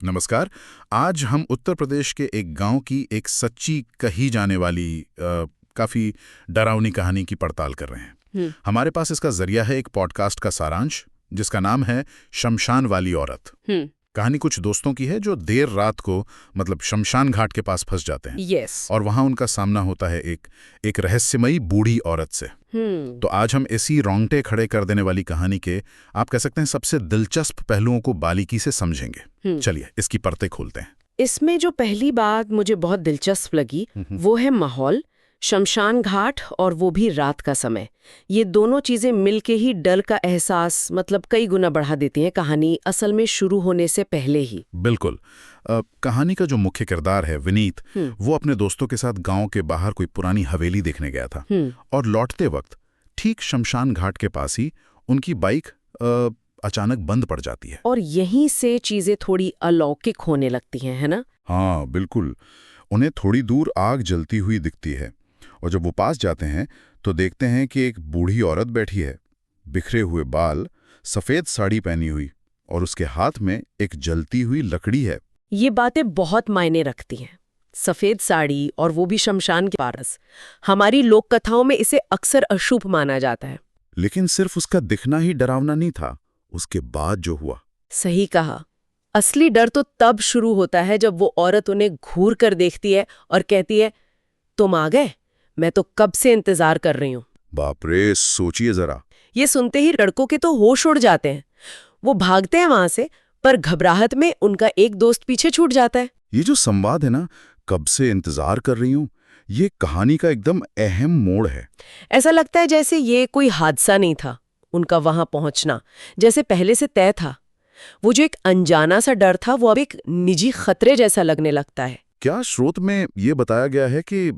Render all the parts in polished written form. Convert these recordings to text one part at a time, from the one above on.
नमस्कार। आज हम उत्तर प्रदेश के एक गांव की एक सच्ची कही जाने वाली काफी डरावनी कहानी की पड़ताल कर रहे हैं। हमारे पास इसका जरिया है एक पॉडकास्ट का सारांश जिसका नाम है शमशान वाली औरत। कहानी कुछ दोस्तों की है जो देर रात को मतलब शमशान घाट के पास फंस जाते हैं। और वहां उनका सामना होता है एक रहस्यमयी बूढ़ी औरत से। तो आज हम इसी रोंगटे खड़े कर देने वाली कहानी के आप कह सकते हैं सबसे दिलचस्प पहलुओं को बारीकी से समझेंगे। चलिए इसकी परतें खोलते हैं। इसमें जो पहली बात मुझे बहुत दिलचस्प लगी वो है माहौल, शमशान घाट और वो भी रात का समय। ये दोनों चीजें मिलके ही डर का एहसास मतलब कई गुना बढ़ा देती हैं कहानी असल में शुरू होने से पहले ही। बिल्कुल। कहानी का जो मुख्य किरदार है विनीत, वो अपने दोस्तों के साथ गांव के बाहर कोई पुरानी हवेली देखने गया था और लौटते वक्त ठीक शमशान घाट के पास ही उनकी बाइक अचानक बंद पड़ जाती है। और यहीं से चीजें थोड़ी अलौकिक होने लगती हैं, है ना? हाँ बिल्कुल। उन्हें थोड़ी दूर आग जलती हुई दिखती है और जब वो पास जाते हैं तो देखते हैं कि एक बूढ़ी औरत बैठी है, बिखरे हुए बाल, सफेद साड़ी पहनी हुई और उसके हाथ में एक जलती हुई लकड़ी है। ये बातें बहुत मायने रखती हैं। सफेद साड़ी और वो भी शमशान के पास। हमारी लोक कथाओं में इसे अक्सर अशुभ माना जाता है। लेकिन सिर्फ उसका दिखना ही डरावना नहीं था, उसके बाद जो हुआ। सही कहा। असली डर तो तब शुरू होता है जब वो औरत उन्हें घूर कर देखती है और कहती है, तुम आ गए, मैं तो कब से इंतजार कर रही हूँ। बाप रे, सोचिए जरा। ये सुनते ही लड़कों के तो होश उड़ जाते हैं। वो भागते हैं वहां से, पर घबराहट में उनका एक दोस्त पीछे छूट जाता है। ये जो संवाद है ना, कब से इंतजार कर रही हूँ, ये कहानी का एकदम अहम मोड़ है। ऐसा लगता है जैसे ये कोई हादसा नहीं था, उनका वहां पहुंचना जैसे पहले से तय था। वो जो एक अनजाना सा डर था वो अब एक निजी खतरे जैसा लगने लगता है। क्या स्रोत में ये बताया गया है कि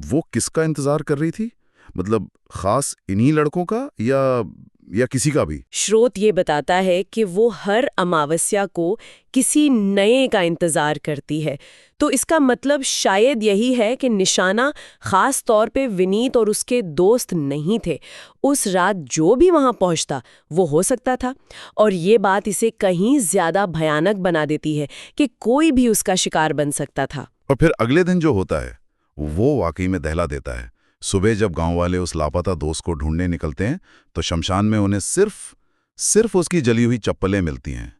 वो किसका इंतजार कर रही थी? मतलब खास इन्हीं लड़कों का या किसी का भी? स्रोत ये बताता है कि वो हर अमावस्या को किसी नए का इंतजार करती है। तो इसका मतलब शायद यही है कि निशाना खास तौर पे विनीत और उसके दोस्त नहीं थे। उस रात जो भी वहां पहुंचता वो हो सकता था। और ये बात इसे कहीं ज्यादा भयानक बना देती है कि कोई भी उसका शिकार बन सकता था। और फिर अगले दिन जो होता है वो वाकई में दहला देता है। सुबह जब गांव वाले उस लापता दोस्त को ढूंढने निकलते हैं तो शमशान में उन्हें सिर्फ उसकी जली हुई चप्पलें मिलती हैं।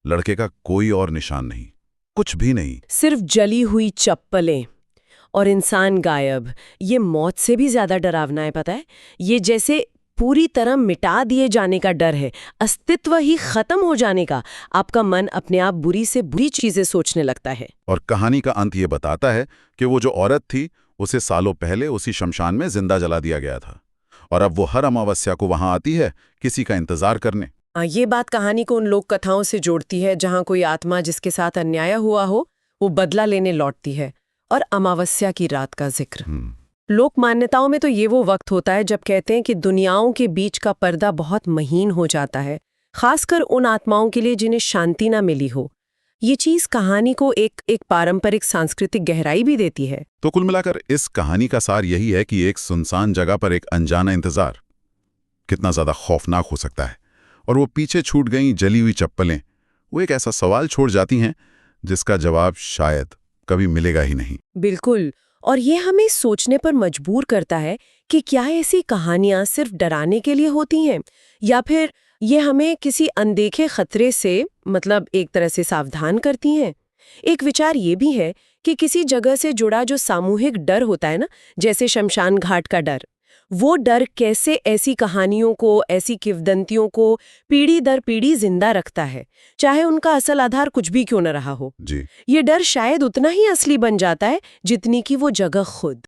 लड़के का कोई और निशान नहीं, कुछ भी नहीं। सिर्फ जली हुई चप्पलें और इंसान गायब। ये मौत से भी ज्यादा डरावना है, पता है? ये जैसे पूरी तरह मिटा दिए जाने का डर है, अस्तित्व ही खत्म हो जाने का। आपका मन अपने आप बुरी से बुरी चीजें सोचने लगता है। और कहानी का अंत ये बताता है कि वो जो औरत थी उसे सालों पहले उसी शमशान में जिंदा जला दिया गया था और अब वो हर अमावस्या को वहां आती है किसी का इंतजार करने। ये बात कहानी को उन लोक कथाओं से जोड़ती है जहां कोई आत्मा जिसके साथ अन्याय हुआ हो वो बदला लेने लौटती है। और अमावस्या की रात का जिक्र, लोक मान्यताओं में तो ये वो वक्त होता है जब कहते हैं कि दुनियाओं के बीच का पर्दा बहुत महीन हो जाता है, खासकर उन आत्माओं के लिए जिन्हें शांति ना मिली हो। ये चीज कहानी को एक पारंपरिक सांस्कृतिक गहराई भी देती है। तो कुल मिलाकर इस कहानी का सार यही है कि एक सुनसान जगह पर एक अनजाना इंतजार कितना ज्यादा खौफनाक हो सकता है। और वो पीछे छूट गई जली हुई चप्पलें वो एक ऐसा सवाल छोड़ जाती हैं जिसका जवाब शायद कभी मिलेगा ही नहीं। बिल्कुल। और ये हमें सोचने पर मजबूर करता है कि क्या ऐसी कहानियां सिर्फ डराने के लिए होती हैं या फिर ये हमें किसी अनदेखे खतरे से मतलब एक तरह से सावधान करती हैं। एक विचार ये भी है कि किसी जगह से जुड़ा जो सामूहिक डर होता है ना, जैसे शमशान घाट का डर, वो डर कैसे ऐसी कहानियों को, ऐसी किंवदंतियों को पीढ़ी दर पीढ़ी जिंदा रखता है, चाहे उनका असल आधार कुछ भी क्यों न रहा हो। जी। ये डर शायद उतना ही असली बन जाता है जितनी कि वो जगह खुद।